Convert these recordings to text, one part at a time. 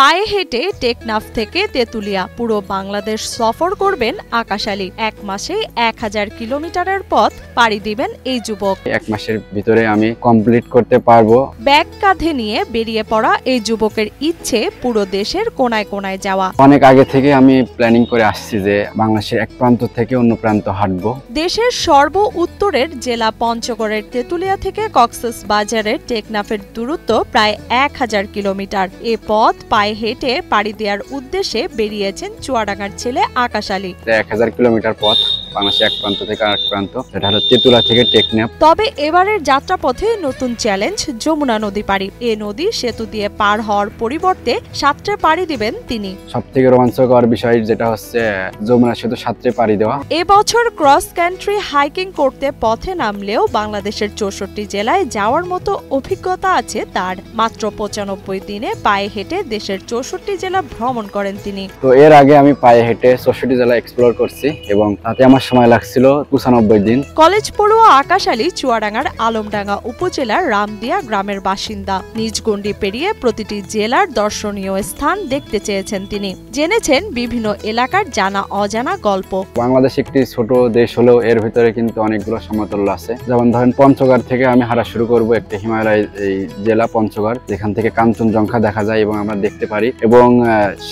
পায়ে হেঁটে টেকনাফ থেকে তেতুলিয়া পুরো বাংলাদেশ সফর করবেন আকাশ আলী। 1 মাসে 1000 কিলোমিটারের পথ পাড়ি দিবেন এই যুবক। 1 মাসের ভিতরে আমি কমপ্লিট করতে পারবো। ব্যাগ কাঁধে নিয়ে বেরিয়ে পড়া এই যুবকের ইচ্ছে পুরো দেশের কোনায় কোনায় যাওয়া। অনেক আগে থেকে আমি প্ল্যানিং করে আসছি যে বাংলাদেশের এক প্রান্ত থেকে অন্য প্রান্ত হাঁটবো। দেশের সর্ব উত্তরের জেলা পঞ্চগড়ের তেতুলিয়া থেকে কক্সবাজারের টেকনাফের দূরত্ব প্রায় 1000 কিলোমিটার। এ পথ পায়ে হেঁটে পাড়ি দেওয়ার উদ্দেশ্যে বেরিয়েছেন চুয়াডাঙ্গার ছেলে আকাশ আলী। 1000 কিলোমিটার পথ বাংলাদেশের এক প্রান্ত থেকে আরেক প্রান্ত, সেটা হলো তেতুলিয়া থেকে টেকনাফ। তবে এবারের যাত্রাপথে নতুন চ্যালেঞ্জ যমুনা নদী পাড়ি। এ নদী সেতু দিয়ে পার হওয়ার পরিবর্তে সাঁতরে পাড়ি দিবেন তিনি। সবথেকে রোমাঞ্চকর বিষয় যেটা হচ্ছে যমুনা সেতু সাঁতরে পাড়ি দেওয়া। এবছর ক্রস কান্ট্রি হাইকিং করতে পথে নামলেও বাংলাদেশের 64 জেলায় যাওয়ার মতো অভিজ্ঞতা আছে তার। মাত্র 95 দিনে পায়ে হেঁটে দেশের 64 জেলা ভ্রমণ করেন তিনি। তো এর আগে আমি পায়ে হেঁটে 64 জেলা এক্সপ্লোর করছি এবং তাতে আমার সময় লাগছিল 95 দিন। কলেজ পড়ুয়া আকাশ আলী চুয়াডাঙ্গার আলমডাঙ্গা উপজেলার রামদিয়া গ্রামের বাসিন্দা। নিজ গণ্ডি পেরিয়ে প্রতিটি জেলার দর্শনীয় স্থান দেখতে চেয়েছেন তিনি। জেনেছেন বিভিন্ন এলাকার জানা অজানা গল্প। বাংলাদেশ একটি ছোট দেশ হলেও এর ভিতরে কিন্তু অনেকগুলো সমতল আছে। যেমন ধরেন পঞ্চগড় থেকে আমি হাঁটা শুরু করব, একটি হিমালয় এই জেলা পঞ্চগড়, যেখান থেকে কাঞ্চনজঙ্ঘা দেখা যায় এবং আমরা দেখতে পারি। এবং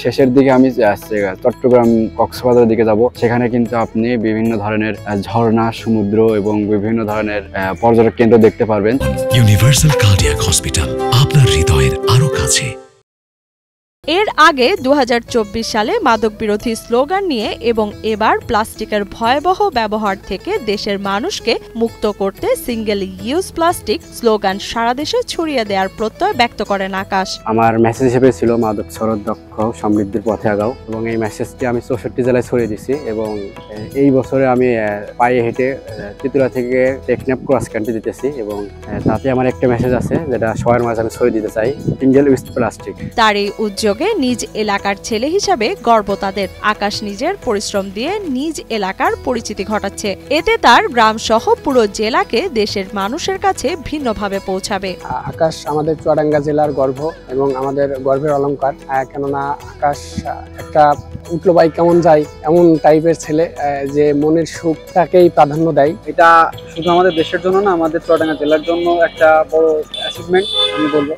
শেষের দিকে আমি চট্টগ্রাম কক্সবাজারের দিকে যাব, সেখানে কিন্তু আপনি বিভিন্ন ধরনের ঝর্ণা, সমুদ্র এবং বিভিন্ন ধরনের পর্যটক কেন্দ্র দেখতে পারবেন। ইউনিভার্সাল কার্ডিয়াক হসপিটাল, আপনার হৃদয়ের আরো কাছে। এর আগে 2024 সালে মাদক বিরোধী স্লোগান নিয়ে এবং এবার প্লাস্টিকের ভয়াবহ ব্যবহার থেকে দেশের মানুষকে মুক্ত করতে সিঙ্গেল ইউজ প্লাস্টিক স্লোগান সারা দেশে ছড়িয়ে দেওয়ার প্রত্যয় ব্যক্ত করেন আকাশ। আমার মেসেজ হিসেবে ছিল মাদক ছড়ার দক্ষ সমৃদ্ধির পথে আগাও, এবং এই মেসেজটি আমি 64 জেলায় ছড়িয়ে দিছি। এবং এই বছরে আমি পায়ে হেঁটে তেতুলিয়া থেকে টেকনাফ ক্রস কান্ট্রি দিতেছি, এবং তাতে আমার একটা মেসেজ আছে যেটা সবার মাঝে আমি ছড়িয়ে দিতে চাই, সিঙ্গেল ইউজ প্লাস্টিক। তার এই উদ্যোগে নিজ এলাকার ছেলে হিসাবে গর্ব তাদের। আকাশ নিজের পরিশ্রম দিয়ে নিজ এলাকার পরিচিতি ঘটাচ্ছে। এতে তার গ্রাম সহ পুরো জেলাকে দেশের মানুষের কাছে ভিন্নভাবে পৌঁছাবে। আকাশ আমাদের চুয়াডাঙ্গা জেলার গর্ব এবং আমাদের গর্বের অলংকার। কেননা আকাশ একটা উঠলো বাইক কেমন যায় এমন টাইপের ছেলে, যে মনের সুখটাকেই প্রাধান্য দেয়। এটা শুধু আমাদের দেশের জন্য না, আমাদের চুয়াডাঙ্গা জেলার জন্য একটা বড় অ্যাচিভমেন্ট আমি বলবো।